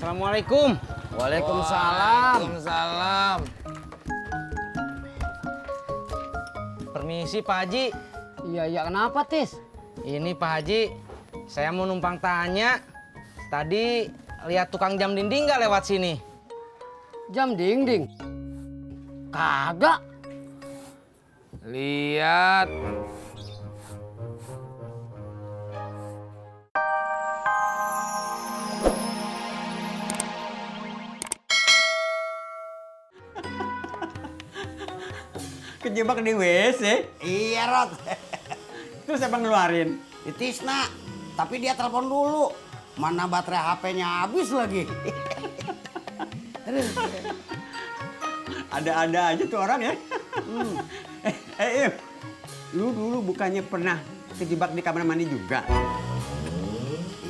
Assalamualaikum. Waalaikumsalam. Waalaikumsalam. Permisi Pak Haji. Iya, kenapa, Tis? Ini Pak Haji, saya mau numpang tanya. Tadi lihat tukang jam dinding nggak lewat sini? Jam dinding? Kagak. Lihat. Kejebak di WC. Iya, Rod. Terus siapa ngeluarin? Di Tisna. Tapi dia telepon dulu. Mana baterai HP-nya habis lagi. Ada-ada aja tuh orang ya. Im, lu dulu bukannya pernah kejebak di kamar mandi juga?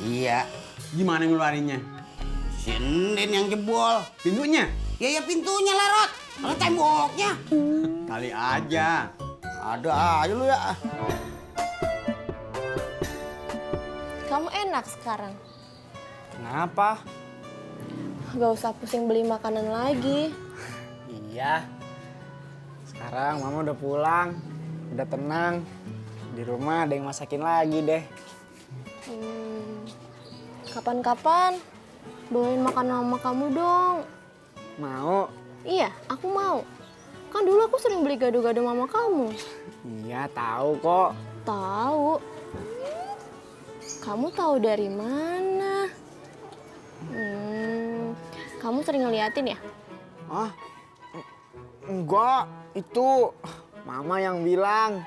Iya. Gimana ngeluarinnya? Si Ndin yang jebol. Pintunya? Ya pintunya lah, Rod. Mana temboknya? Kali aja. Ada aja lu ya. Kamu enak sekarang. Kenapa? Gak usah pusing beli makanan lagi. Iya. Sekarang Mama udah pulang, udah tenang. Di rumah ada yang masakin lagi deh. Kapan-kapan bawain makanan sama kamu dong. Mau? Iya, aku mau. Kan dulu aku sering beli gado-gado mama kamu. Iya, tahu kok. Tahu. Kamu tahu dari mana? Kamu sering ngeliatin ya? Ah, enggak. Itu Mama yang bilang.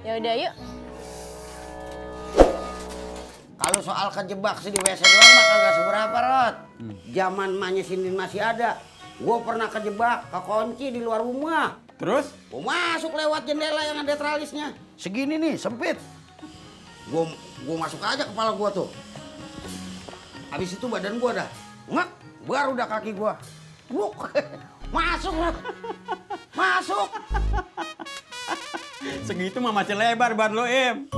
Ya udah yuk. Kalau soal kejebak sih di WC doang mah kagak seberapa, Rod. Zaman emaknya si Ndin masih ada. Gua pernah kejebak, kekunci di luar rumah. Terus? Gua masuk lewat jendela yang ada tralisnya. Segini nih, sempit. Gua masuk aja kepala gua tuh. Habis itu badan gua dah ngek, baru dah kaki gua. Buk. Masuk lah. Masuk. Segitu mah masih lebar bar lo, Im.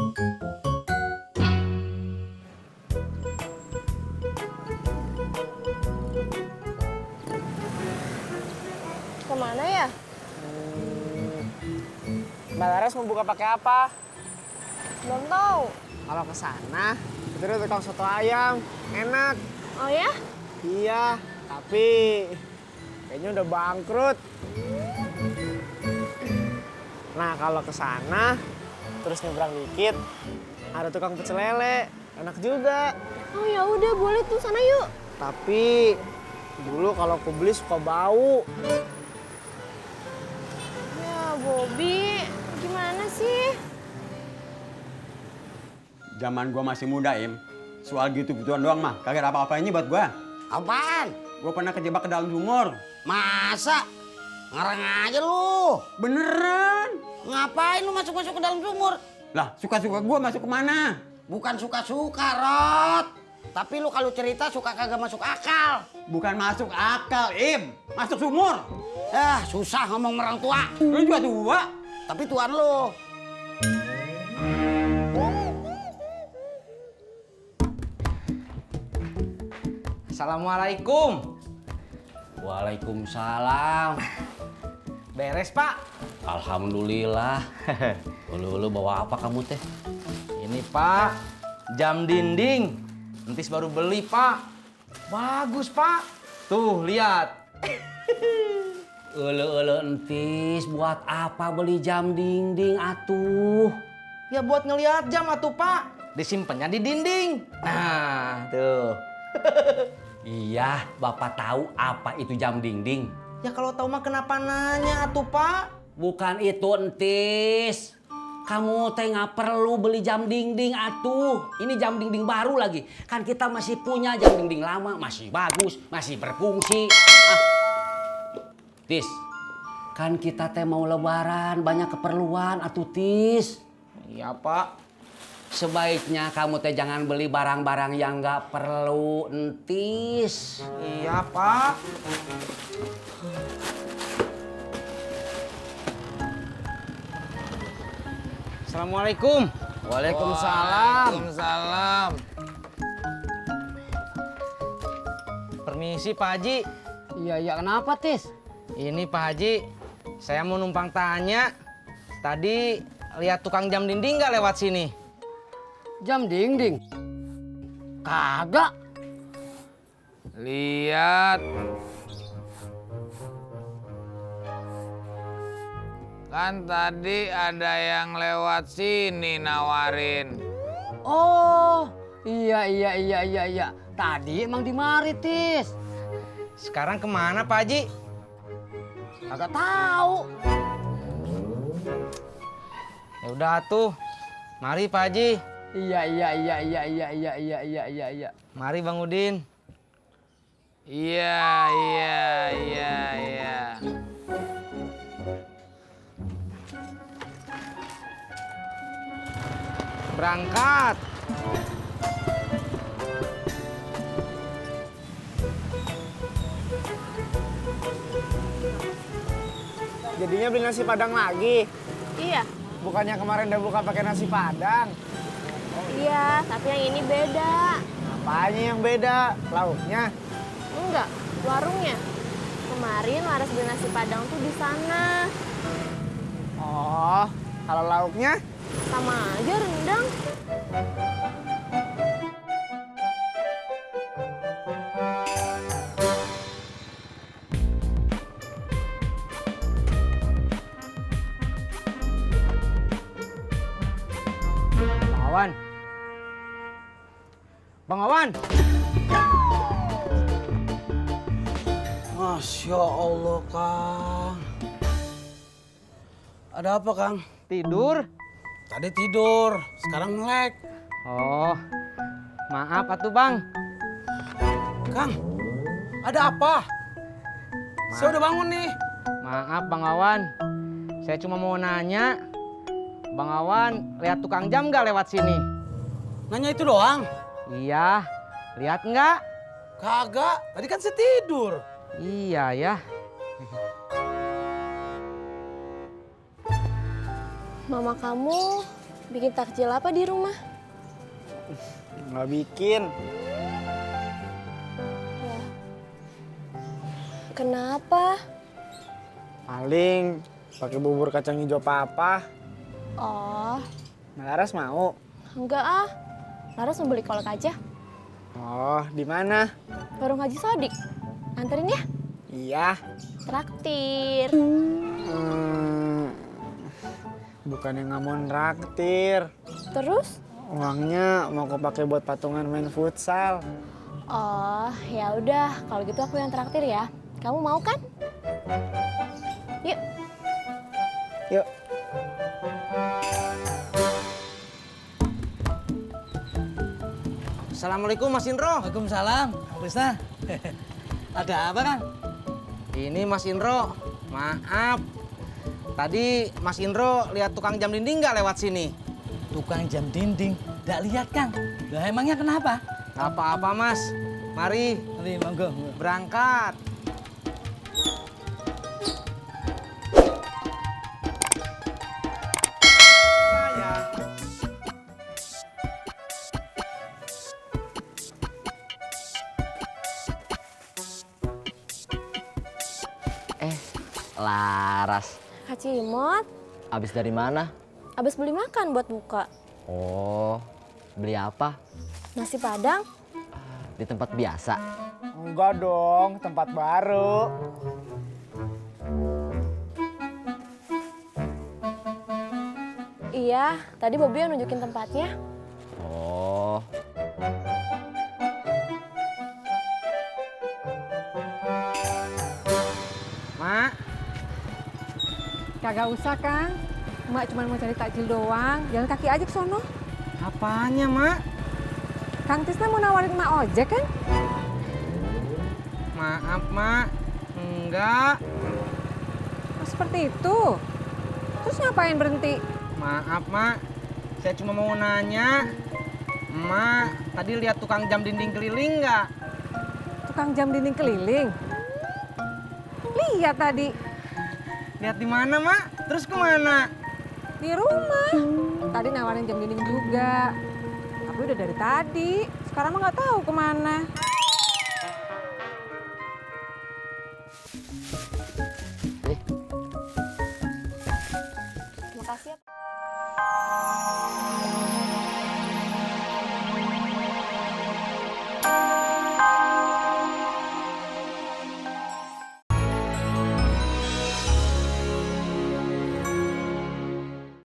Kemana ya? Mbak Laras mau buka pakai apa? Belum tahu. Kalau ke sana, itu ada tukang soto ayam. Enak. Oh ya? Iya, tapi kayaknya udah bangkrut. Nah, kalau ke sana terus nyebrang dikit ada tukang pecel lele. Enak juga. Oh ya udah, boleh tuh sana yuk. Tapi dulu kalau aku beli suka bau. Ya, Bobby, gimana sih? Zaman gua masih muda, Im. Soal gitu-gituan doang mah, kagak ada apa-apanya buat gua. Apaan? Gua pernah kejebak ke dalam sumur. Masa? Ngarang aja lu. Beneran? Ngapain lu masuk-masuk ke dalam sumur? Lah, suka-suka gua masuk kemana? Bukan suka-suka, Rod. Tapi lu kalau cerita suka kagak masuk akal. Bukan masuk akal, Im. Masuk sumur. Susah ngomong orang tua. Lu juga tua. Tapi tuan lu. Assalamualaikum. Waalaikumsalam. Beres, Pak. Alhamdulillah. Ulu bawa apa kamu teh? Ini, Pak. Jam dinding. Entis baru beli, Pak. Bagus, Pak. Tuh, lihat. Ulu entis buat apa beli jam dinding atuh? Ya buat ngelihat jam atuh, Pak. Disimpannya di dinding. Nah, tuh. Iya, Bapak tahu apa itu jam dinding? Ya kalau tahu mah kenapa nanya atuh, Pak? Bukan itu entis. Kamu teh nggak perlu beli jam dinding atuh. Ini jam dinding baru lagi. Kan kita masih punya jam dinding lama, masih bagus, masih berfungsi. Tis, kan kita teh mau lebaran, banyak keperluan atuh Tis. Iya, Pak. Sebaiknya kamu teh jangan beli barang-barang yang nggak perlu entis. Iya, Pak. Assalamualaikum. Waalaikumsalam. Waalaikumsalam. Permisi Pak Haji. Iya, kenapa, Tis? Ini Pak Haji, saya mau numpang tanya. Tadi lihat tukang jam dinding nggak lewat sini? Jam dinding? Kagak. Lihat. Kan tadi ada yang lewat sini nawarin. Oh, iya. Tadi emang di mari, Tis. Sekarang kemana Pak Haji? Kagak tahu. Ya udah tuh, mari Pak Haji. Iya. Mari Bang Udin. Iya. Berangkat. Jadinya beli nasi padang lagi. Iya. Bukannya kemarin udah buka pakai nasi padang. Iya, tapi yang ini beda. Apanya yang beda? Lauknya? Enggak, warungnya. Kemarin Laras beli nasi padang tuh di sana. Oh, kalau lauknya? Sama aja rendang. Bang Awan. Masya Allah, Kang. Ada apa, Kang? Tidur? Tadi tidur, sekarang melek. Oh, maaf atuh Bang. Kang, ada apa? Saya udah bangun nih. Maaf Bang Awan. Saya cuma mau nanya. Bang Awan lihat tukang jam nggak lewat sini? Nanya itu doang? Iya. Lihat nggak? Kagak, tadi kan saya tidur. Iya ya. Mama kamu bikin takjil apa di rumah? Nggak bikin. Ya. Kenapa? Paling pakai bubur kacang hijau papa. Oh, Laras mau? enggak ah. Laras mau beli kolak aja. Oh, di mana? Warung Haji Sodik. Anterin ya? Iya. Traktir. Bukannya nggak mau nraktir. Terus? Uangnya mau kepake buat patungan main futsal. Oh, ya udah. Kalau gitu aku yang traktir ya. Kamu mau kan? Yuk. Yuk. Assalamualaikum Mas Indro. Waalaikumsalam, Krisna. Ada apa, Kang? Ini Mas Indro. Maaf. Tadi Mas Indro lihat tukang jam dinding nggak lewat sini? Tukang jam dinding. Nggak lihat, Kang. Lah emangnya kenapa? Nggak apa-apa Mas. Mari Mari, monggo. berangkat. Laras, Kak Cimot, abis dari mana? abis beli makan buat buka. Oh, beli apa? Nasi Padang. Di tempat biasa. Enggak dong, tempat baru. Iya, tadi Bobby yang nunjukin tempatnya. Oh, Mak, Kagak usah, Kang. Mak cuma mau cari takjil doang. Jalan kaki aja ke sono. apanya Mak? Kang Tisna mau nawarin Mak ojek kan? Maaf Mak, enggak. Oh, seperti itu. Terus ngapain berhenti? Maaf Mak, saya cuma mau nanya. Mak, tadi lihat tukang jam dinding keliling nggak? Tukang jam dinding keliling. Lihat tadi Lihat di mana Mak? Terus kemana? di rumah. Tadi nawarin jam dinding juga. Tapi udah dari tadi. Sekarang mah nggak tahu kemana. Makasih ya.